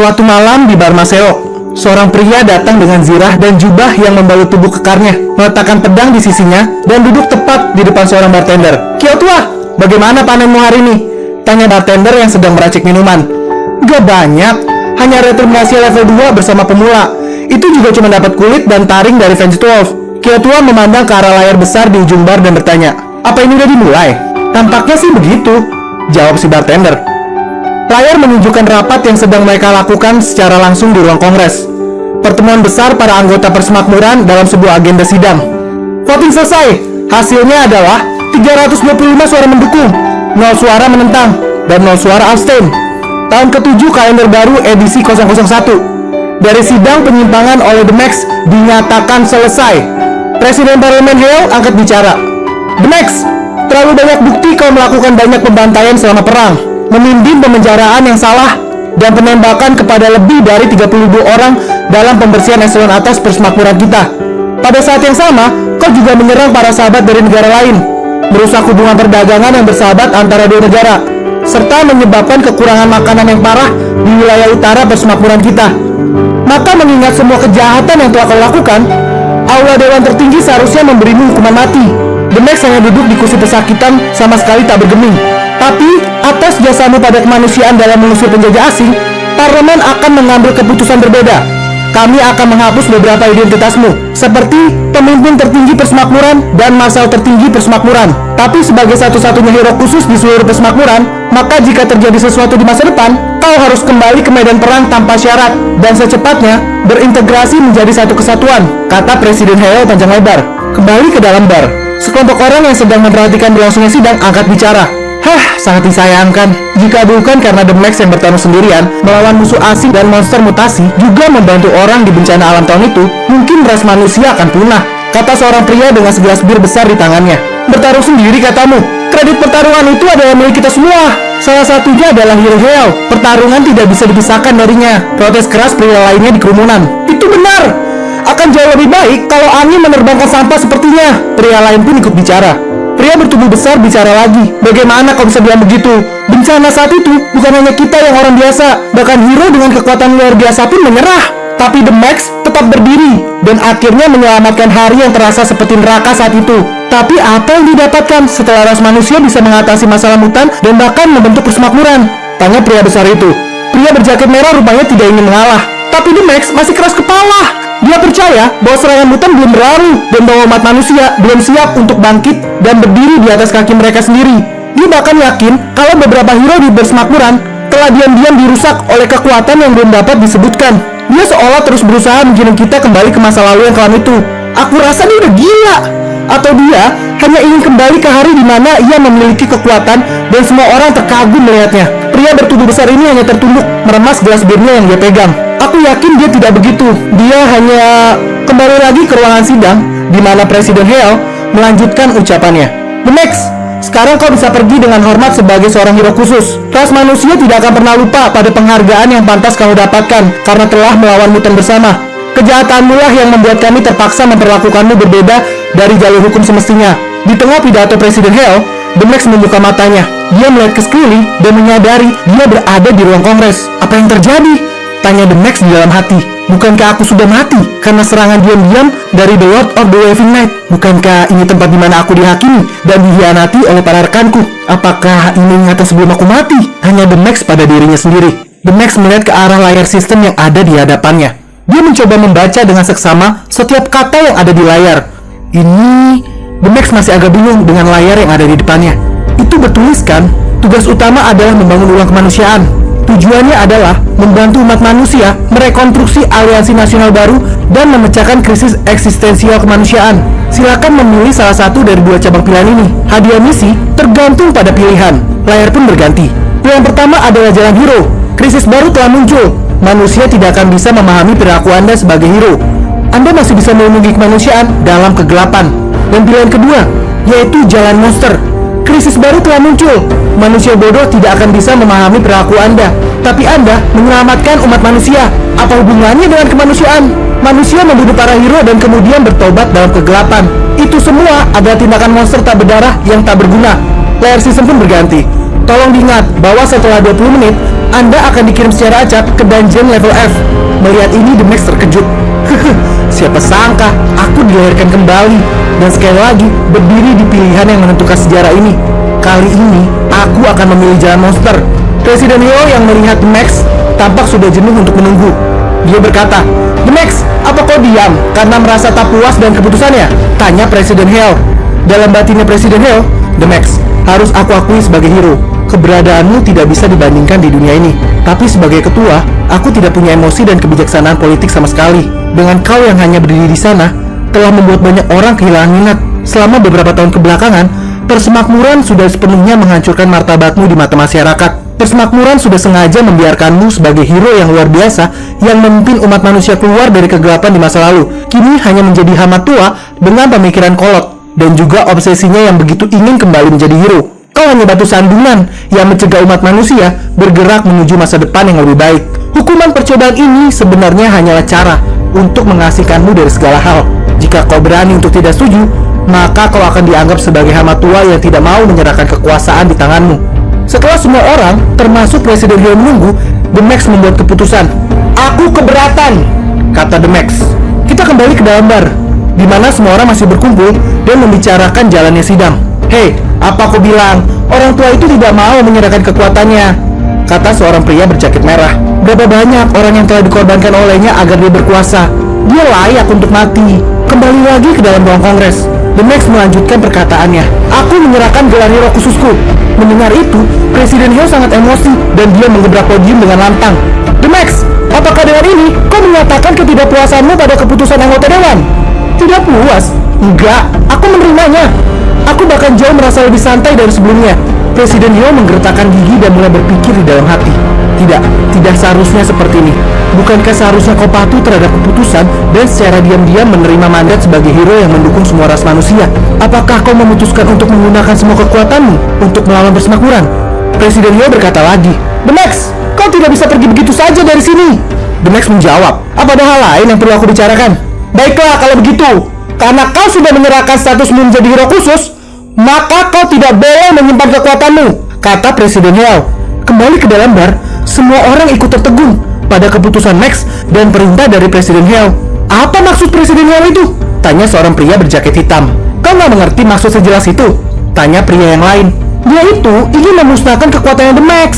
Suatu malam di bar Maseo, seorang pria datang dengan zirah dan jubah yang membalut tubuh kekarnya, meletakkan pedang di sisinya, dan duduk tepat di depan seorang bartender. "Kyo tua, bagaimana panenmu hari ini?" tanya bartender yang sedang meracik minuman. "Gak banyak, hanya retribusi level 2 bersama pemula. Itu juga cuma dapat kulit dan taring dari Fence 12. Kyo tua memandang ke arah layar besar di ujung bar dan bertanya, "Apa ini udah dimulai?" "Tampaknya sih begitu," jawab si bartender. Layar menunjukkan rapat yang sedang mereka lakukan secara langsung di ruang kongres. Pertemuan besar para anggota persemakmuran dalam sebuah agenda sidang. Voting selesai. Hasilnya adalah 325 suara mendukung, 0 suara menentang, dan 0 suara abstain. Tahun ke-7 kalender baru edisi 001. Dari sidang penyimpangan oleh The Max dinyatakan selesai. Presiden Parlemen Hale angkat bicara. "The Max, terlalu banyak bukti kau melakukan banyak pembantaian selama perang, memimpin pemenjaraan yang salah, dan penembakan kepada lebih dari 32 orang dalam pembersihan eselon atas persemakmuran kita. Pada saat yang sama, kau juga menyerang para sahabat dari negara lain, merusak hubungan perdagangan yang bersahabat antara dua negara, serta menyebabkan kekurangan makanan yang parah di wilayah utara persemakmuran kita. Maka mengingat semua kejahatan yang telah kau lakukan, Aula Dewan Tertinggi seharusnya memberimu hukuman mati." The Max hanya duduk di kursi pesakitan sama sekali tak bergeming. "Tapi, atas jasamu pada kemanusiaan dalam mengusir penjajah asing, parlemen akan mengambil keputusan berbeda. Kami akan menghapus beberapa identitasmu, seperti pemimpin tertinggi persemakmuran dan marsal tertinggi persemakmuran. Tapi sebagai satu-satunya hero khusus di seluruh persemakmuran, maka jika terjadi sesuatu di masa depan, kau harus kembali ke medan perang tanpa syarat dan secepatnya berintegrasi menjadi satu kesatuan," kata Presiden Hale panjang lebar. Kembali ke dalam bar, sekelompok orang yang sedang memperhatikan berlangsungnya sidang angkat bicara. Sangat disayangkan. Jika bukan karena The Max yang bertarung sendirian melawan musuh asing dan monster mutasi juga membantu orang di bencana alam tahun itu, mungkin ras manusia akan punah, kata seorang pria dengan segelas bir besar di tangannya. "Bertarung sendiri katamu? Kredit pertarungan itu adalah milik kita semua. Salah satunya adalah Hero Hale. Pertarungan tidak bisa dipisahkan darinya," protes keras pria lainnya di kerumunan. "Itu benar. Akan jauh lebih baik kalau angin menerbangkan sampah sepertinya," pria lain pun ikut bicara. Pria bertubuh besar bicara lagi. "Bagaimana kau bisa bilang begitu? Bencana saat itu bukan hanya kita yang orang biasa, bahkan hero dengan kekuatan luar biasa pun menyerah. Tapi The Max tetap berdiri dan akhirnya menyelamatkan hari yang terasa seperti neraka saat itu. Tapi apa yang didapatkan setelah ras manusia bisa mengatasi masalah mutan dan bahkan membentuk persemakmuran?" tanya pria besar itu. Pria berjaket merah rupanya tidak ingin mengalah. Tapi The Max masih keras kepala. Dia percaya bahwa serangan mutan belum berlalu dan bahwa umat manusia belum siap untuk bangkit dan berdiri di atas kaki mereka sendiri. Dia bahkan yakin kalau beberapa hero di persemakmuran telah diam-diam dirusak oleh kekuatan yang belum dapat disebutkan. Dia seolah terus berusaha mengirim kita kembali ke masa lalu yang kelam itu. Aku rasa dia udah gila. Atau dia hanya ingin kembali ke hari di mana ia memiliki kekuatan dan semua orang terkagum melihatnya. Pria bertubuh besar ini hanya tertunduk meremas gelas birnya yang dia pegang. Aku yakin dia tidak begitu. Dia hanya kembali lagi ke ruangan sidang di mana Presiden Hale melanjutkan ucapannya. "The Max, sekarang kau bisa pergi dengan hormat sebagai seorang hero khusus. Ras manusia tidak akan pernah lupa pada penghargaan yang pantas kamu dapatkan karena telah melawan mutan bersama. Kejahatanmu lah yang membuat kami terpaksa memperlakukanmu berbeda dari jalur hukum semestinya." Di tengah pidato Presiden Hale, The Max membuka matanya. Dia melihat ke sekeliling dan menyadari dia berada di ruang kongres. "Apa yang terjadi?" tanya The Max di dalam hati. "Bukankah aku sudah mati karena serangan diam-diam dari The Lord of the Waving Night? Bukankah ini tempat di mana aku dihakimi dan dihianati oleh para rekanku? Apakah ini ingatan sebelum aku mati?" Hanya The Max pada dirinya sendiri. The Max melihat ke arah layar sistem yang ada di hadapannya. Dia mencoba membaca dengan seksama setiap kata yang ada di layar. The Max masih agak bingung dengan layar yang ada di depannya. Itu bertuliskan, tugas utama adalah membangun ulang kemanusiaan. Tujuannya adalah membantu umat manusia merekonstruksi aliansi nasional baru dan memecahkan krisis eksistensial kemanusiaan. Silakan memilih salah satu dari dua cabang pilihan ini. Hadiah misi tergantung pada pilihan. Layar pun berganti. Pilihan pertama adalah jalan hero. Krisis baru telah muncul. Manusia tidak akan bisa memahami perilaku Anda sebagai hero. Anda masih bisa melindungi kemanusiaan dalam kegelapan. Dan pilihan kedua, yaitu jalan monster. Krisis baru telah muncul. Manusia bodoh tidak akan bisa memahami perilaku Anda, tapi Anda menyelamatkan umat manusia. Apa hubungannya dengan kemanusiaan? Manusia membunuh para hero dan kemudian bertobat dalam kegelapan. Itu semua adalah tindakan monster tak berdarah yang tak berguna. Layar sistem pun berganti. Tolong diingat bahwa setelah 20 menit, Anda akan dikirim secara acak ke dungeon level F. Melihat ini, The Max terkejut. Siapa sangka aku dilahirkan kembali dan sekali lagi berdiri di pilihan yang menentukan sejarah ini. Kali ini aku akan memilih jalan monster. Presiden Hyo yang melihat The Max tampak sudah jenuh untuk menunggu. Dia berkata, "The Max, apa kau diam karena merasa tak puas dengan keputusannya?" Tanya Presiden Hyo. Dalam batinnya Presiden Hyo, "The Max, harus aku akui sebagai hero, keberadaanmu tidak bisa dibandingkan di dunia ini. Tapi sebagai ketua, aku tidak punya emosi dan kebijaksanaan politik sama sekali. Dengan kau yang hanya berdiri di sana, telah membuat banyak orang kehilangan minat. Selama beberapa tahun kebelakangan, persemakmuran sudah sepenuhnya menghancurkan martabatmu di mata masyarakat. Persemakmuran sudah sengaja membiarkanmu sebagai hero yang luar biasa yang memimpin umat manusia keluar dari kegelapan di masa lalu. Kini hanya menjadi hama tua dengan pemikiran kolot dan juga obsesinya yang begitu ingin kembali menjadi hero. Kau hanya batu sandungan yang mencegah umat manusia bergerak menuju masa depan yang lebih baik. Hukuman percobaan ini sebenarnya hanyalah cara untuk mengasingkanmu dari segala hal. Jika kau berani untuk tidak setuju, maka kau akan dianggap sebagai hama tua yang tidak mau menyerahkan kekuasaan di tanganmu." Setelah semua orang, termasuk Presiden Hyo menunggu, The Max membuat keputusan. "Aku keberatan," kata The Max. Kita kembali ke dalam bar, di mana semua orang masih berkumpul dan membicarakan jalannya sidang. "Hei, apa aku bilang? Orang tua itu tidak mau menyerahkan kekuatannya," kata seorang pria berjaket merah. "Berapa banyak orang yang telah dikorbankan olehnya agar dia berkuasa. Dia layak untuk mati." Kembali lagi ke dalam ruang kongres, The Max melanjutkan perkataannya. "Aku menyerahkan gelar hero khususku." Mendengar itu, Presiden Hyo sangat emosi dan dia menggebrak podium dengan lantang. "The Max, apakah dengan ini kau menyatakan ketidakpuasanmu pada keputusan anggota dewan?" "Tidak puas? Enggak, aku menerimanya. Aku bahkan jauh merasa lebih santai dari sebelumnya." Presiden Hyo menggertakkan gigi dan mulai berpikir di dalam hati. Tidak seharusnya seperti ini. Bukankah seharusnya kau patuh terhadap keputusan dan secara diam-diam menerima mandat sebagai hero yang mendukung semua ras manusia? Apakah kau memutuskan untuk menggunakan semua kekuatanmu untuk melawan persemakmuran? Presiden Hyo berkata lagi, "The Max, kau tidak bisa pergi begitu saja dari sini." The Max menjawab, "Apa ada hal lain yang perlu aku bicarakan?" "Baiklah kalau begitu, karena kau sudah menyerahkan statusmu menjadi hero khusus, maka kau tidak boleh menyimpan kekuatanmu," kata Presiden Hyo. Kembali ke dalam bar, semua orang ikut tertegun pada keputusan Max dan perintah dari Presiden Hyo. "Apa maksud Presiden Hyo itu?" tanya seorang pria berjaket hitam. "Kau nggak mengerti maksud sejelas itu?" tanya pria yang lain. "Dia itu ingin memusnahkan kekuatannya The Max."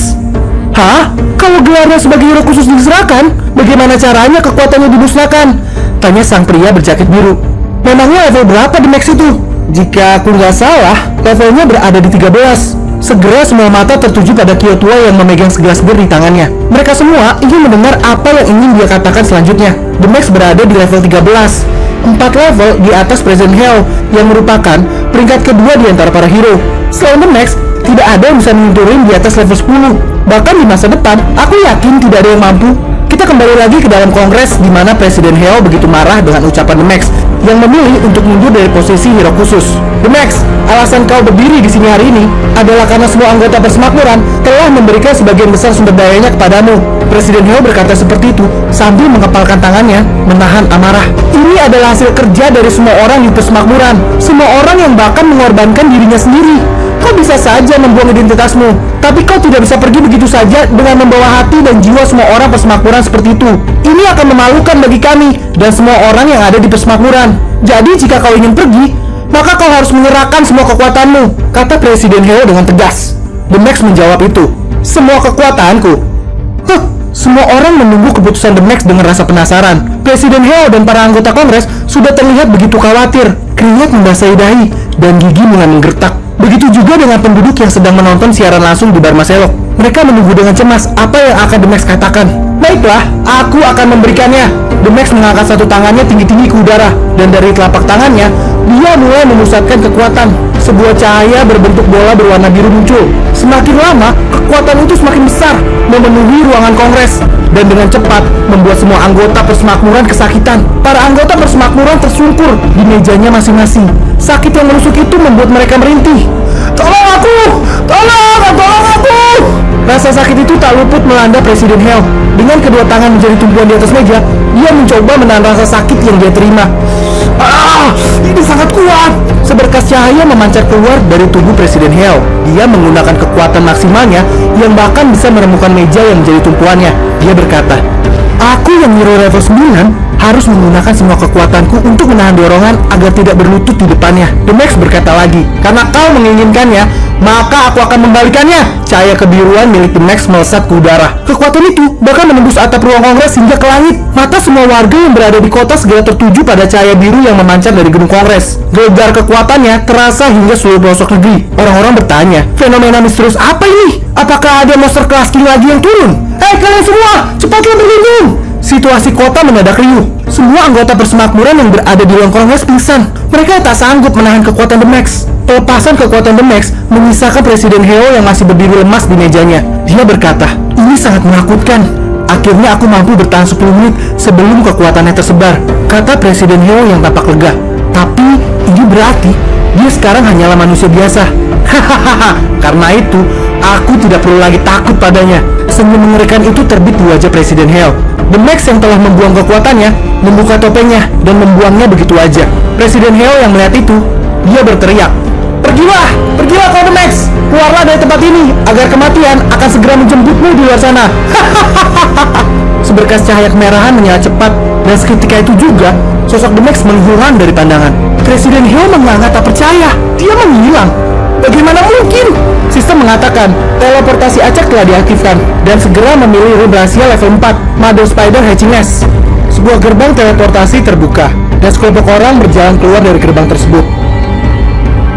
"Hah? Kalau gelarnya sebagai hero khusus diserahkan, bagaimana caranya kekuatannya dimusnahkan?" tanya sang pria berjaket biru. "Memangnya level berapa The Max itu?" "Jika aku nggak salah, levelnya berada di 13. Segera semua mata tertuju pada Kyo tua yang memegang segelas bir di tangannya. Mereka semua ingin mendengar apa yang ingin dia katakan selanjutnya. The Max berada di level 13, 4 level di atas Presiden Hyo yang merupakan peringkat kedua di antara para hero. Selain The Max, tidak ada yang bisa menyentuhin di atas level 10. Bahkan di masa depan, aku yakin tidak ada yang mampu. Kita kembali lagi ke dalam kongres di mana Presiden Hyo begitu marah dengan ucapan The Max yang memilih untuk mundur dari posisi hero khusus. "The Max, alasan kau berdiri di sini hari ini adalah karena semua anggota persemakmuran telah memberikan sebagian besar sumber dayanya kepadamu." Presiden Hyo berkata seperti itu sambil mengepalkan tangannya menahan amarah. "Ini adalah hasil kerja dari semua orang di persemakmuran, semua orang yang bahkan mengorbankan dirinya sendiri. Kau bisa saja membuang identitasmu, tapi kau tidak bisa pergi begitu saja dengan membawa hati dan jiwa semua orang persemakmuran seperti itu. Ini akan memalukan bagi kami dan semua orang yang ada di persemakmuran. Jadi jika kau ingin pergi, maka kau harus menyerahkan semua kekuatanmu," kata Presiden Hyo dengan tegas. The Max menjawab itu, "Semua kekuatanku?" Semua orang menunggu keputusan The Max dengan rasa penasaran. Presiden Hyo dan para anggota kongres sudah terlihat begitu khawatir. Keringat membasahi dahi dan gigi mulai menggertak. Begitu juga dengan penduduk yang sedang menonton siaran langsung di bar Maselok. Mereka menunggu dengan cemas apa yang akan The Max katakan. "Baiklah, aku akan memberikannya." The Max mengangkat satu tangannya tinggi-tinggi ke udara, dan dari telapak tangannya, dia mulai memusatkan kekuatan. Sebuah cahaya berbentuk bola berwarna biru muncul. Semakin lama, kekuatan itu semakin besar, memenuhi ruangan kongres, dan dengan cepat membuat semua anggota persemakmuran kesakitan. Para anggota persemakmuran tersungkur di mejanya masing-masing. Sakit yang menusuk itu membuat mereka merintih. "Tolong aku! Tolong aku!" Rasa sakit itu tak luput melanda Presiden Hyo. Dengan kedua tangan menjadi tumpuan di atas meja, dia mencoba menahan rasa sakit yang dia terima. Ini sangat kuat. Seperti Seberkas cahaya memancar keluar dari tubuh Presiden Heo. Dia menggunakan kekuatan maksimalnya yang bahkan bisa menemukan meja yang menjadi tumpuannya. Dia berkata, "Aku yang hero level 9 harus menggunakan semua kekuatanku untuk menahan dorongan agar tidak berlutut di depannya." The Max berkata lagi, "Karena kau menginginkannya, maka aku akan membalikannya." Cahaya kebiruan milik The Max melesat ke udara. Kekuatan itu bahkan menembus atap ruang kongres hingga ke langit. Mata semua warga yang berada di kota segera tertuju pada cahaya biru yang memancar dari gedung kongres. Gelegar kekuatannya terasa hingga seluruh pelosok negeri. Orang-orang bertanya, fenomena misterius apa ini? Apakah ada monster kelas king lagi yang turun? Hei kalian semua, cepatlah berlindung! Situasi kota mendadak riuh. Semua anggota persemakmuran yang berada di ruang kongres pingsan. Mereka tak sanggup menahan kekuatan The Max. Pelepasan kekuatan The Max menyisakan Presiden Heo yang masih berdiri lemas di mejanya. Dia berkata, "Ini sangat menakutkan. Akhirnya aku mampu bertahan 10 menit sebelum kekuatannya tersebar," kata Presiden Heo yang tampak lega. "Tapi ini berarti dia sekarang hanyalah manusia biasa." Hahaha. Karena itu, aku tidak perlu lagi takut padanya. Senyum mengerikan itu terbit di wajah Presiden Heo. The Max yang telah membuang kekuatannya membuka topengnya dan membuangnya begitu aja. Presiden Heo yang melihat itu, dia berteriak, Pergilah kau The Max, keluarlah dari tempat ini agar kematian akan segera menjemputmu di luar sana." Seberkas cahaya kemerahan menyala cepat, dan seketika itu juga sosok The Max menghilang dari pandangan. Presiden Heo menganggap tak percaya, dia menghilang. Bagaimana mungkin? Sistem mengatakan teleportasi acak telah diaktifkan dan segera memilih room rahasia level 4, Mother Spider Hatching Nest. Sebuah gerbang teleportasi terbuka dan sekelompok orang berjalan keluar dari gerbang tersebut.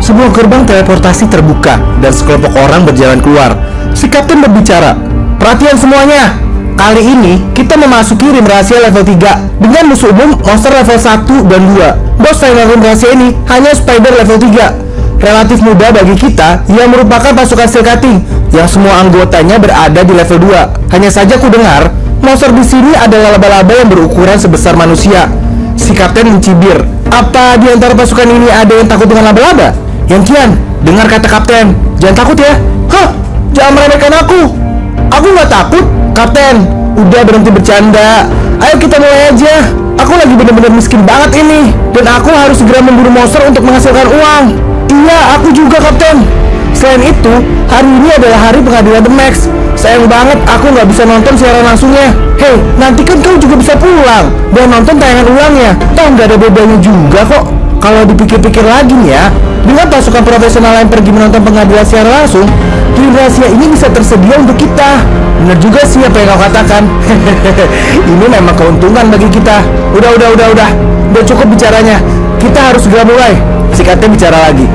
Sebuah gerbang teleportasi terbuka dan sekelompok orang berjalan keluar. Si kapten berbicara, "Perhatian semuanya, kali ini kita memasuki rim rahasia level 3 dengan musuh umum monster level 1 dan 2. Bos final rim rahasia ini hanya Spider level 3. Relatif mudah bagi kita yang merupakan pasukan Steel Cutting yang semua anggotanya berada di level 2. Hanya saja ku dengar monster di sini adalah laba-laba yang berukuran sebesar manusia." Si kapten mencibir, "Apa di antara pasukan ini ada yang takut dengan laba-laba?" Yang Kian, dengar kata kapten, "Jangan takut ya." "Hah? Jangan meremehkan aku. Aku nggak takut, kapten. Udah berhenti bercanda. Ayo kita mulai aja. Aku lagi benar-benar miskin banget ini, dan aku harus segera memburu monster untuk menghasilkan uang." "Iya, aku juga, kapten. Selain itu, hari ini adalah hari pengadilan The Max. Sayang banget aku nggak bisa nonton siaran langsungnya." "Hei, nanti kan kau juga bisa pulang dan nonton tayangan ulangnya. Toh nggak ada bedanya juga kok." Kalau dipikir-pikir lagi nih ya, dengan pasukan profesional yang pergi menonton pengadilan secara langsung, rim rahasia ini bisa tersedia untuk kita. Bener juga sih apa yang kau katakan. Ini memang keuntungan bagi kita. Udah cukup bicaranya. Kita harus segera mulai. Si kapten bicara lagi.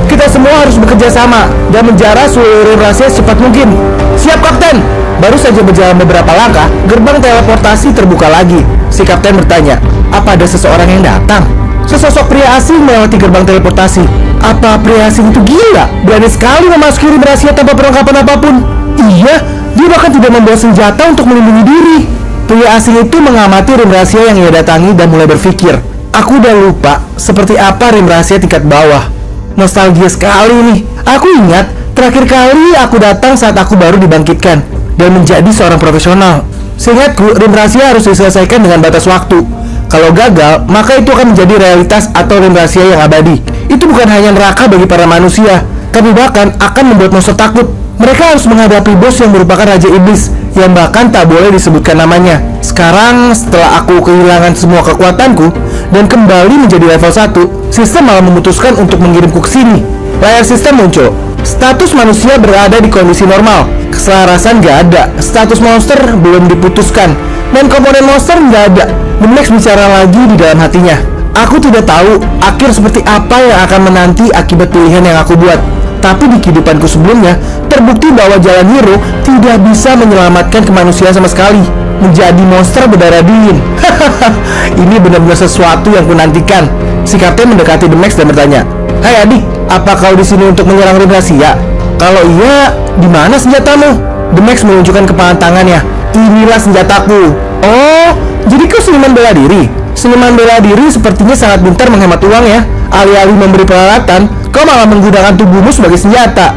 "Kita semua harus bekerja sama dan menjara seluruh rim rahasia secepat mungkin." "Siap, kapten." Baru saja berjalan beberapa langkah, gerbang teleportasi terbuka lagi. Si kapten bertanya, "Apa ada seseorang yang datang?" Sesosok pria asing melewati gerbang teleportasi. Apa pria asing itu gila? Berani sekali memasuki rim rahasia tanpa perlengkapan apapun. Iya, dia bahkan tidak membawa senjata untuk melindungi diri. Pria asing itu mengamati rim rahasia yang ia datangi dan mulai berpikir, "Aku udah lupa seperti apa rim rahasia tingkat bawah. Nostalgia sekali nih. Aku ingat terakhir kali aku datang saat aku baru dibangkitkan dan menjadi seorang profesional. Seingatku, rim rahasia harus diselesaikan dengan batas waktu. Kalau gagal, maka itu akan menjadi realitas atau rim rahasia yang abadi. Itu bukan hanya neraka bagi para manusia, tapi bahkan akan membuat monster takut. Mereka harus menghadapi bos yang merupakan Raja Iblis, yang bahkan tak boleh disebutkan namanya. Sekarang, setelah aku kehilangan semua kekuatanku dan kembali menjadi level 1, sistem malah memutuskan untuk mengirimku ke sini." Layar sistem muncul. Status manusia berada di kondisi normal. Keselarasan gak ada. Status monster belum diputuskan. Dan komponen monster gak ada. The Max bicara lagi di dalam hatinya. "Aku tidak tahu akhir seperti apa yang akan menanti akibat pilihan yang aku buat. Tapi di kehidupanku sebelumnya, terbukti bahwa jalan hero tidak bisa menyelamatkan kemanusiaan sama sekali. Menjadi monster berdarah dingin. Ini benar-benar sesuatu yang kunantikan." Si kapten mendekati The Max dan bertanya, "Hai adik, apa kau di sini untuk menyerang rim rahasia? Kalau iya, di mana senjatamu?" The Max menunjukkan kepalan tangannya. "Inilah senjataku." "Oh, jadi kau seniman bela diri? Seniman bela diri sepertinya sangat pintar menghemat uang ya. Alih-alih memberi peralatan, kau malah menggunakan tubuhmu sebagai senjata."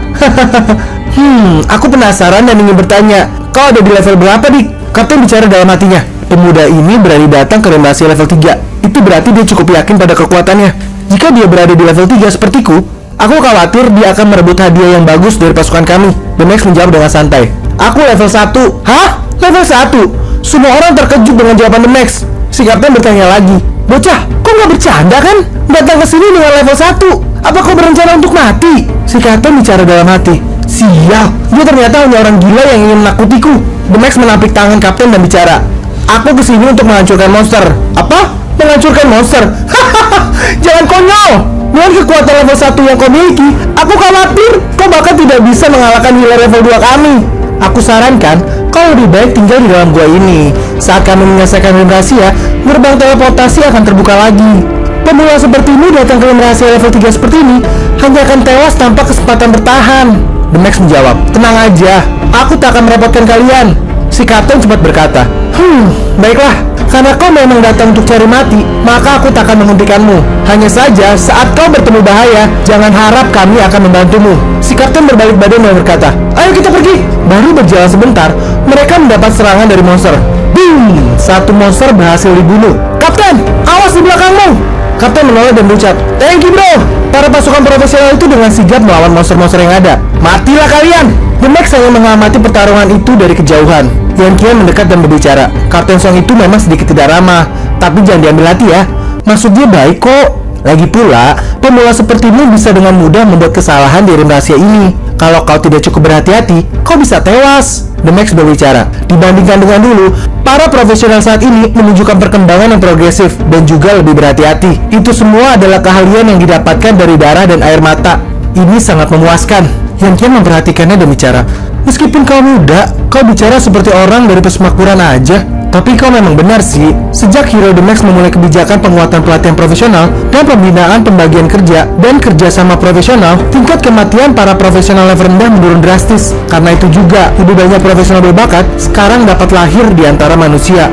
Aku penasaran dan ingin bertanya, "Kau ada di level berapa, Dik?" Kapten bicara dalam hatinya. Pemuda ini berani datang ke rim rahasia level 3. Itu berarti dia cukup yakin pada kekuatannya. Jika dia berada di level 3 sepertiku, aku khawatir dia akan merebut hadiah yang bagus dari pasukan kami. The Max menjawab dengan santai. Aku level 1. Hah? Level 1? Semua orang terkejut dengan jawaban The Max. Si kapten bertanya lagi. Bocah, kok nggak bercanda kan? Datang ke sini dengan level 1. Apa kau berencana untuk mati? Si kapten bicara dalam hati. Sial, dia ternyata hanya orang gila yang ingin menakutiku. The Max menampik tangan kapten dan bicara. Aku kesini untuk menghancurkan monster. Apa? Menghancurkan monster? Hahaha, jangan konyol. Dengan kekuatan level 1 yang kau miliki, aku khawatir kau bahkan tidak bisa mengalahkan healer level 2 kami. Aku sarankan kau lebih baik tinggal di dalam gua ini. Saat kami menyelesaikan rim rahasia, gerbang teleportasi akan terbuka lagi. Pemula sepertimu datang ke rim rahasia level 3 seperti ini hanya akan tewas tanpa kesempatan bertahan. The Max menjawab, tenang aja, aku tak akan merepotkan kalian. Si kapten cepat berkata, baiklah, karena kau memang datang untuk cari mati, maka aku tak akan menghentikanmu. Hanya saja, saat kau bertemu bahaya, jangan harap kami akan membantumu. Si kapten berbalik badan dan berkata, ayo kita pergi. Baru berjalan sebentar, mereka mendapat serangan dari monster. Boom! Satu monster berhasil dibunuh. Kapten, awas di belakangmu. Kapten menoleh dan berucap, thank you bro. Para pasukan profesional itu dengan sigap melawan monster-monster yang ada. Matilah kalian. The Max hanya mengamati pertarungan itu dari kejauhan. Yan Qian mendekat dan berbicara. Kapten Song itu memang sedikit tidak ramah, tapi jangan diambil hati ya. Maksud dia baik kok. Lagi pula, pemula sepertimu bisa dengan mudah membuat kesalahan di rim rahasia ini. Kalau kau tidak cukup berhati-hati, kau bisa tewas. The Max berbicara. Dibandingkan dengan dulu, para profesional saat ini menunjukkan perkembangan yang progresif dan juga lebih berhati-hati. Itu semua adalah keahlian yang didapatkan dari darah dan air mata. Ini sangat memuaskan. Yan Qian memperhatikannya dan bicara, meskipun kau muda, kau bicara seperti orang dari pesemakmuran aja. Tapi kau memang benar sih. Sejak Hero The Max memulai kebijakan penguatan pelatihan profesional dan pembinaan pembagian kerja dan kerjasama profesional, tingkat kematian para profesional level rendah menurun drastis. Karena itu juga, lebih banyak profesional berbakat sekarang dapat lahir di antara manusia.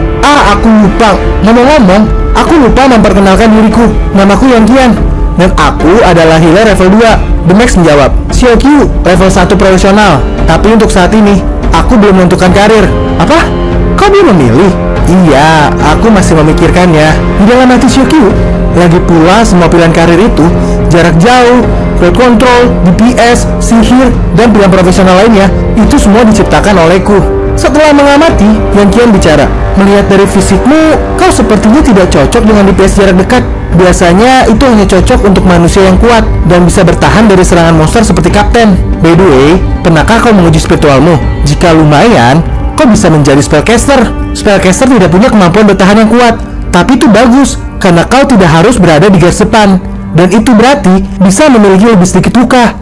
Aku lupa. Ngomong-ngomong, aku lupa memperkenalkan diriku. Namaku Yan Qian. Dan aku adalah healer level 2. The Max menjawab, Xiaoqiu, level 1 profesional. Tapi untuk saat ini, aku belum menentukan karir. Apa? Kau belum memilih? Iya, aku masih memikirkannya. Di dalam hati Xiaoqiu. Lagi pula semua pilihan karir itu, jarak jauh, field control, DPS, sihir, dan pilihan profesional lainnya, itu semua diciptakan olehku. Setelah mengamati, Yan Qian bicara, melihat dari fisikmu, kau sepertinya tidak cocok dengan DPS jarak dekat. Biasanya itu hanya cocok untuk manusia yang kuat dan bisa bertahan dari serangan monster seperti kapten. By the way, pernahkah kau menguji spiritualmu? Jika lumayan, kau bisa menjadi spellcaster. Spellcaster tidak punya kemampuan bertahan yang kuat, tapi itu bagus karena kau tidak harus berada di garis depan. Dan itu berarti bisa memiliki lebih sedikit luka.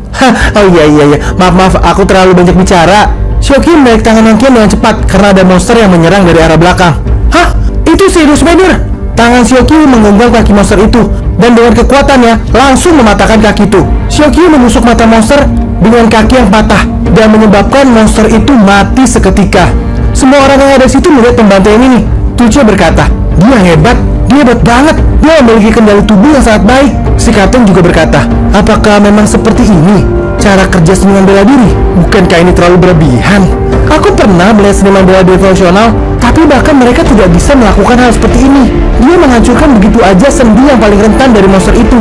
Oh iya, maaf, aku terlalu banyak bicara. Xiaoqiu menarik tangan Yan Qian dengan cepat karena ada monster yang menyerang dari arah belakang. Hah? Itu Sirius Spider. Tangan Xiaoqiu menggenggam kaki monster itu dan dengan kekuatannya langsung mematahkan kaki itu. Xiaoqiu menusuk mata monster dengan kaki yang patah dan menyebabkan monster itu mati seketika. Semua orang yang ada di situ melihat pembantaian ini. Tuce berkata, dia hebat banget. Dia memiliki kendali tubuh yang sangat baik. Si kapten juga berkata, apakah memang seperti ini cara kerja seniman bela diri? Bukankah ini terlalu berlebihan? Aku pernah melihat seniman bela diri profesional, tapi bahkan mereka tidak bisa melakukan hal seperti ini. Dia menghancurkan begitu aja sendi yang paling rentan dari monster itu,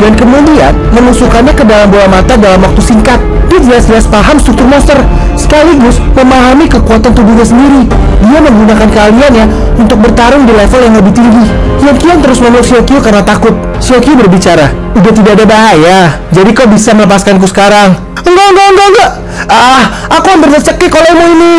dan kemudian menusukkannya ke dalam bola mata dalam waktu singkat. Dia jelas-jelas paham struktur monster, sekaligus memahami kekuatan tubuhnya sendiri. Dia menggunakan keahliannya untuk bertarung di level yang lebih tinggi. Yan Qian terus memeluk Xiaoqiu karena takut. Xiaoqiu berbicara, udah tidak ada bahaya, jadi kau bisa melepaskanku sekarang. Enggak. Aku hampir tercekik olehmu ini.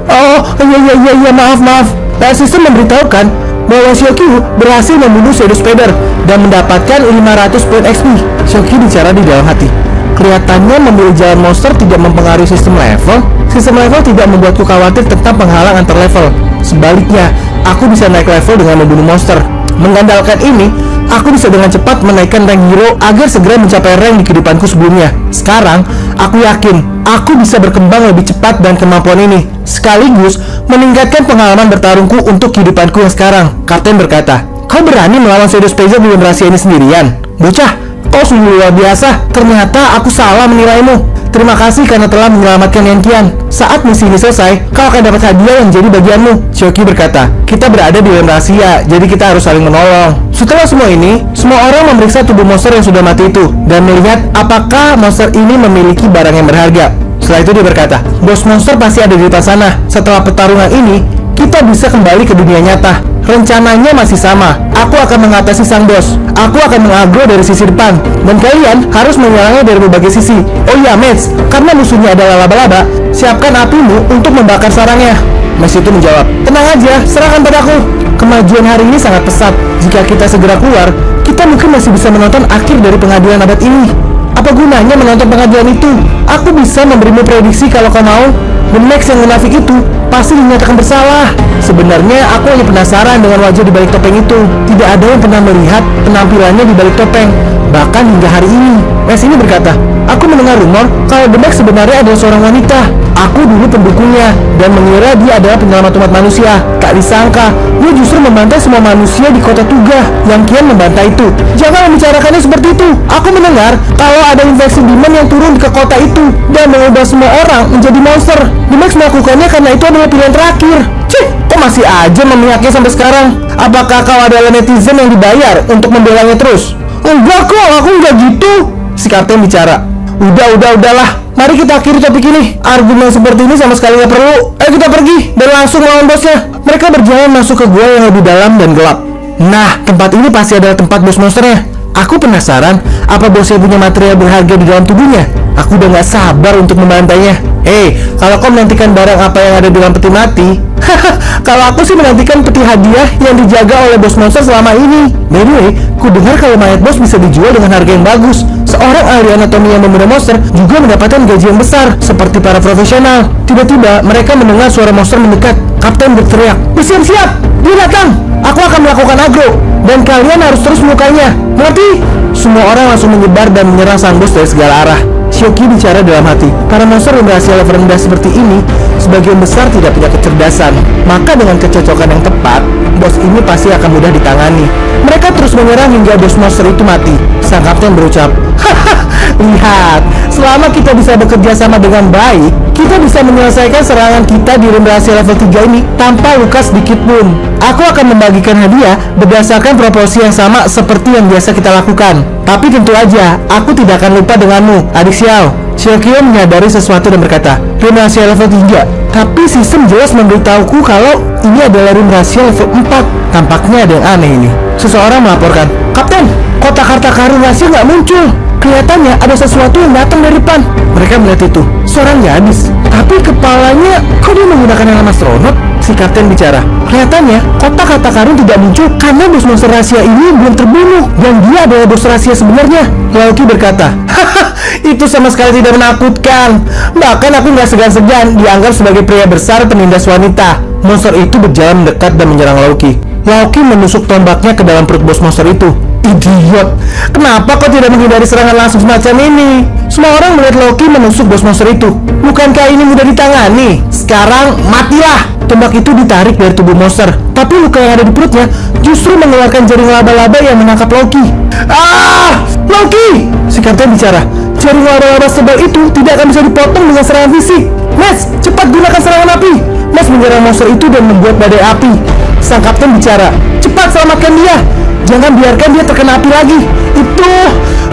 Oh, iya, maaf. Sistem memberitahukan bahwa Xiaoqiu berhasil membunuh Shadow Spider dan mendapatkan 500 poin XP. Xiaoqiu bicara di dalam hati. Kelihatannya memilih jalan monster tidak mempengaruhi sistem level. Sistem level tidak membuatku khawatir tentang penghalang antar level. Sebaliknya, aku bisa naik level dengan membunuh monster. Mengandalkan ini, aku bisa dengan cepat menaikkan rank hero agar segera mencapai rank di kehidupanku sebelumnya. Sekarang, aku yakin aku bisa berkembang lebih cepat dan kemampuan ini, sekaligus meningkatkan pengalaman bertarungku untuk kehidupanku yang sekarang. Kapten berkata, kau berani melawan Shadow Spider di rahasia ini sendirian? Bocah, kau sungguh luar biasa. Ternyata aku salah menilaimu. Terima kasih karena telah menyelamatkan Yantian. Saat misi ini selesai, kau akan dapat hadiah yang jadi bagianmu. Sioki berkata, kita berada di dalam rahasia, jadi kita harus saling menolong. Setelah semua ini, semua orang memeriksa tubuh monster yang sudah mati itu dan melihat apakah monster ini memiliki barang yang berharga. Setelah itu dia berkata, bos monster pasti ada di depan sana. Setelah pertarungan ini, kita bisa kembali ke dunia nyata. Rencananya masih sama. Aku akan mengatasi sang bos. Aku akan mengagro dari sisi depan, dan kalian harus menyerangnya dari berbagai sisi. Oh iya, Mads, karena musuhnya adalah laba-laba, siapkan apimu untuk membakar sarangnya. Mads itu menjawab, tenang aja, serahkan padaku. Kemajuan hari ini sangat pesat. Jika kita segera keluar, kita mungkin masih bisa menonton akhir dari pengadilan abad ini. Apa gunanya menonton pengadilan itu? Aku bisa memberimu prediksi kalau kau mau. Dan Max yang munafik itu pasti dinyatakan bersalah. Sebenarnya aku hanya penasaran dengan wajah di balik topeng itu. Tidak ada yang pernah melihat penampilannya di balik topeng, bahkan hingga hari ini. Max ini berkata, aku mendengar rumor kalau The Max sebenarnya adalah seorang wanita. Aku dulu pendukungnya dan mengira dia adalah penyelamat umat manusia. Tak disangka, dia justru membantai semua manusia di kota Tugah yang kian membantai itu. Jangan membicarakannya seperti itu. Aku mendengar kalau ada infeksi demon yang turun ke kota itu dan mengubah semua orang menjadi monster. The Max melakukannya karena itu adalah pilihan terakhir. Cih, kok masih aja memihaknya sampai sekarang? Apakah kau adalah netizen yang dibayar untuk membelanya terus? Enggak kok, aku enggak gitu. Si kapten bicara. Udahlah. Mari kita akhiri topik ini. Argumen seperti ini sama sekali nggak perlu. Ayo kita pergi dan langsung melawan bosnya. Mereka berjalan masuk ke gua yang lebih dalam dan gelap. Nah, tempat ini pasti adalah tempat bos monsternya. Aku penasaran, apa bosnya punya material berharga di dalam tubuhnya? Aku udah gak sabar untuk membantainya. Hei, kalau kau menantikan barang apa yang ada di dalam peti mati, kalau aku sih menantikan peti hadiah yang dijaga oleh bos monster selama ini. By the way, ku dengar kalau mayat bos bisa dijual dengan harga yang bagus. Seorang ahli anatomi yang membunuh monster juga mendapatkan gaji yang besar, seperti para profesional. Tiba-tiba, mereka mendengar suara monster mendekat. Kapten berteriak, bersiap-siap, dia datang. Aku akan melakukan agro, dan kalian harus terus melukainya. Mengerti? Semua orang langsung menyebar dan menyerang sang bos dari segala arah. Sioki bicara dalam hati, para monster yang berhasil level rendah seperti ini, sebagian besar tidak punya kecerdasan. Maka dengan kecocokan yang tepat, bos ini pasti akan mudah ditangani. Mereka terus menyerang hingga bos monster itu mati. Sang kapten berucap, hahaha, lihat, selama kita bisa bekerja sama dengan baik, kita bisa menyelesaikan serangan kita di room rahasia level 3 ini tanpa luka sedikit pun. Aku akan membagikan hadiah berdasarkan proporsi yang sama seperti yang biasa kita lakukan. Tapi tentu aja, aku tidak akan lupa denganmu, adik Xiao. Xiaoqiao menyadari sesuatu dan berkata, room rahasia level 3. Tapi sistem jelas memberitahuku kalau ini adalah room rahasia level 4. Tampaknya ada yang aneh ini. Seseorang melaporkan, Kapten, kotak harta karun rahasia nggak muncul. Kelihatannya ada sesuatu yang datang dari depan. Mereka melihat itu, seorang gadis. Tapi kepalanya, kok dia menggunakan helm astronot? Si kapten bicara, kelihatannya kotak harta karun tidak muncul karena bos monster rahasia ini belum terbunuh. Dan dia adalah bos rahasia sebenarnya. Laoki berkata, haha, itu sama sekali tidak menakutkan. Bahkan aku nggak segan-segan dianggap sebagai pria besar penindas wanita. Monster itu berjalan mendekat dan menyerang Laoki. Laoki menusuk tombaknya ke dalam perut bos monster itu. Idiot, kenapa kau tidak menghindari serangan langsung semacam ini? Semua orang melihat Loki menusuk bos monster itu. Bukankah ini mudah ditangani? Sekarang matilah. Tombak itu ditarik dari tubuh monster, tapi luka yang ada di perutnya justru mengeluarkan jaring laba-laba yang menangkap Loki. Ah, Loki! Si kapten bicara, jaring laba-laba sebal itu tidak akan bisa dipotong dengan serangan fisik. Mas, cepat gunakan serangan api. Mas menyerang monster itu dan membuat badai api. Sang kapten bicara, cepat selamatkan dia. Jangan biarkan dia terkena api lagi. Itu,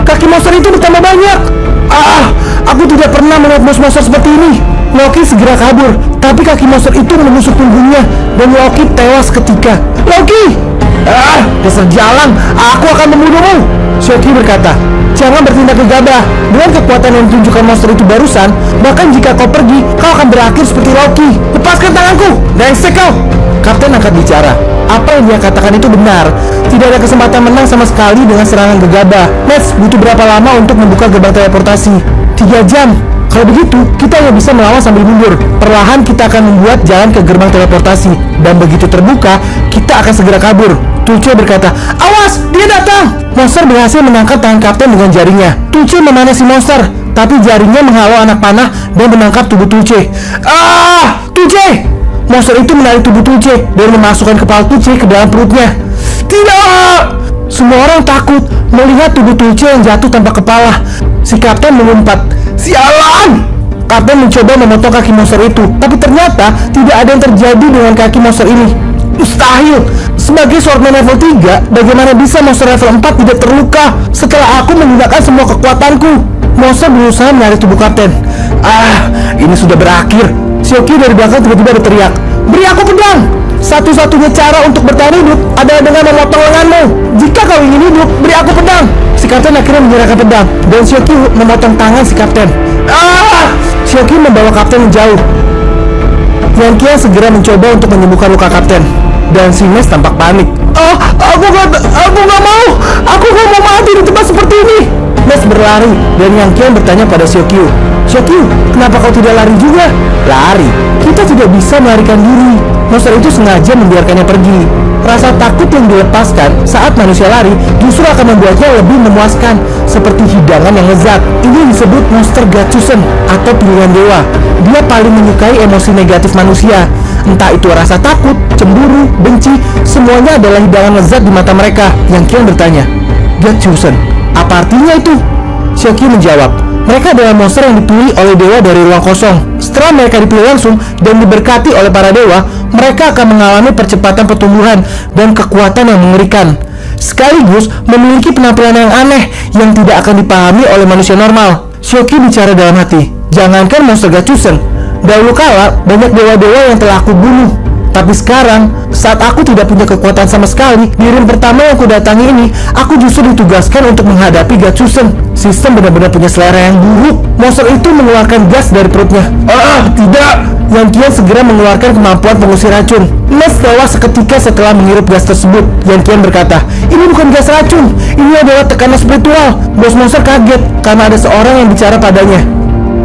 kaki monster itu bertambah banyak. Ah, aku tidak pernah melihat bos monster seperti ini. Loki segera kabur, tapi kaki monster itu menusuk punggungnya dan Loki tewas seketika. Loki! Ah, dasar jalan, aku akan membunuhmu. Sioki berkata, jangan bertindak gegabah. Dengan kekuatan yang ditunjukkan monster itu barusan, bahkan jika kau pergi, kau akan berakhir seperti Loki. Lepaskan tanganku, brengsek kau. Kapten angkat bicara. Apa yang dia katakan itu benar. Tidak ada kesempatan menang sama sekali dengan serangan gegabah. Mads butuh berapa lama untuk membuka gerbang teleportasi? 3 jam. Kalau begitu, kita hanya bisa melawan sambil mundur. Perlahan kita akan membuat jalan ke gerbang teleportasi. Dan begitu terbuka, kita akan segera kabur. Tulce berkata, awas, dia datang. Monster berhasil menangkap tangan kapten dengan jaringnya. Tulce memanah si monster, tapi jaringnya menghalau anak panah dan menangkap tubuh Tulce. Ah, Tulce! Monster itu menarik tubuh Tulce dan memasukkan kepala Tulce ke dalam perutnya. Tidak! Semua orang takut melihat tubuh Tulce yang jatuh tanpa kepala. Si kapten mengumpat, Sialan! Kapten mencoba memotong kaki monster itu, tapi ternyata tidak ada yang terjadi dengan kaki monster ini. Mustahil! Sebagai swordman level 3, bagaimana bisa monster level 4 tidak terluka setelah aku menggunakan semua kekuatanku? Monster berusaha menarik tubuh kapten. Ini sudah berakhir. Xiaoqiu dari belakang tiba-tiba berteriak, "Beri aku pedang! Satu-satunya cara untuk bertahan hidup adalah dengan memotong lenganmu. Jika kau ingin hidup, beri aku pedang!" Si kapten akhirnya menyerahkan pedang, dan Xiaoqiu memotong tangan si kapten. Xiaoqiu membawa kapten menjauh. Yan Qian segera mencoba untuk menyembuhkan luka kapten, dan si Mes tampak panik. Aku gak mau mati di tempat seperti ini. Mes berlari, dan Yan Qian bertanya pada Xiaoqiu, "Xiaoqiu, kenapa kau tidak lari juga?" "Lari? Kita tidak bisa melarikan diri. Monster itu sengaja membiarkannya pergi." Rasa takut yang dilepaskan saat manusia lari justru akan membuatnya lebih memuaskan, seperti hidangan yang lezat. Ini disebut monster Gatsusen atau pilihan dewa. Dia paling menyukai emosi negatif manusia. Entah itu rasa takut, cemburu, benci, semuanya adalah hidangan lezat di mata mereka. Yang Qian bertanya, "Gatsusen, apa artinya itu?" Xiaoqiu menjawab, "Mereka adalah monster yang dipilih oleh dewa dari ruang kosong. Setelah mereka dipilih langsung dan diberkati oleh para dewa, mereka akan mengalami percepatan pertumbuhan dan kekuatan yang mengerikan, sekaligus memiliki penampilan yang aneh yang tidak akan dipahami oleh manusia normal." Xiaoqiu bicara dalam hati, "Jangankan monster Gatsusen, dahulu kala banyak dewa-dewa yang telah aku bunuh. Tapi sekarang, saat aku tidak punya kekuatan sama sekali, di ring pertama yang aku datangi ini, aku justru ditugaskan untuk menghadapi Gatsusen. Sistem benar-benar punya selera yang buruk." Monster itu mengeluarkan gas dari perutnya. Tidak! Yan Qian segera mengeluarkan kemampuan pengusir racun. Mes tewas seketika setelah menghirup gas tersebut. Yan Qian berkata, "Ini bukan gas racun, ini adalah tekanan spiritual." Bos monster kaget karena ada seorang yang bicara padanya.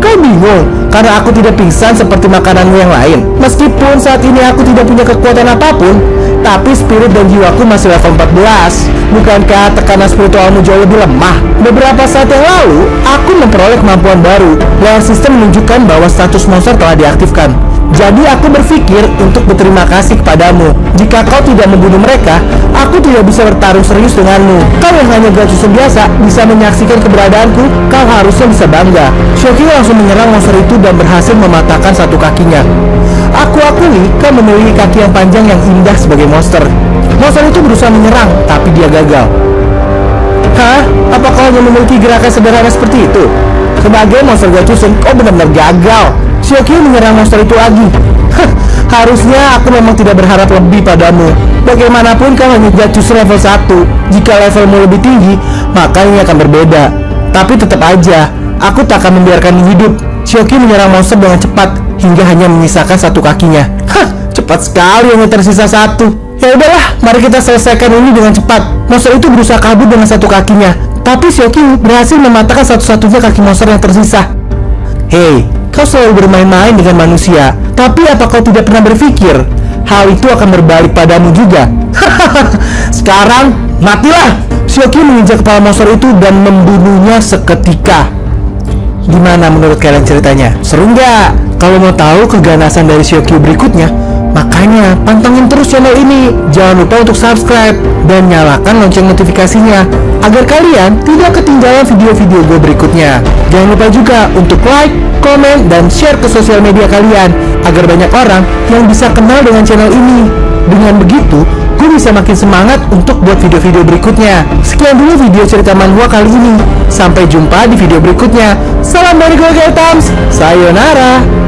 "Kau bingung karena aku tidak pingsan seperti makananmu yang lain. Meskipun saat ini aku tidak punya kekuatan apapun, tapi spirit dan jiwaku masih level 14. Bukankah tekanan spiritualmu jauh lebih lemah? Beberapa saat yang lalu, aku memperoleh kemampuan baru. Layar sistem menunjukkan bahwa status monster telah diaktifkan. Jadi aku berpikir untuk berterima kasih kepadamu. Jika kau tidak membunuh mereka, aku tidak bisa bertarung serius denganmu. Kau yang hanya Gatsusen biasa bisa menyaksikan keberadaanku, kau harusnya bisa bangga." Xiaoqiu langsung menyerang monster itu dan berhasil mematahkan satu kakinya. Aku akui kau memiliki kaki yang panjang yang indah sebagai monster. Monster itu berusaha menyerang, tapi dia gagal. "Hah? Apa kau hanya memiliki gerakan sederhana seperti itu? Sebagai monster Gatsusen, kau benar-benar gagal." Xiaoqiu menyerang monster itu lagi. "Harusnya aku memang tidak berharap lebih padamu. Bagaimanapun kau hanya Gatsusen level 1. Jika levelmu lebih tinggi, maka ini akan berbeda. Tapi tetap aja, aku tak akan membiarkanmu hidup." Xiaoqiu menyerang monster dengan cepat hingga hanya menyisakan satu kakinya. Cepat sekali, hanya tersisa satu. Ya udahlah, mari kita selesaikan ini dengan cepat. Monster itu berusaha kabur dengan satu kakinya, tapi Xiaoqiu berhasil mematahkan satu-satunya kaki monster yang tersisa. "Hei, kau selalu bermain-main dengan manusia, tapi apa kau tidak pernah berpikir hal itu akan berbalik padamu juga?" "Sekarang, matilah!" Xiaoqiu menginjak kepala monster itu dan membunuhnya seketika. Gimana menurut kalian ceritanya? Seru nggak? Kalau mau tahu keganasan dari Xiaoqiu berikutnya, makanya pantengin terus channel ini. Jangan lupa untuk subscribe dan nyalakan lonceng notifikasinya agar kalian tidak ketinggalan video-video gue berikutnya. Jangan lupa juga untuk like, komen, dan share ke sosial media kalian agar banyak orang yang bisa kenal dengan channel ini. Dengan begitu, gue bisa makin semangat untuk buat video-video berikutnya. Sekian dulu video cerita manhwa kali ini. Sampai jumpa di video berikutnya. Salam dari gue, Tams. Sayonara.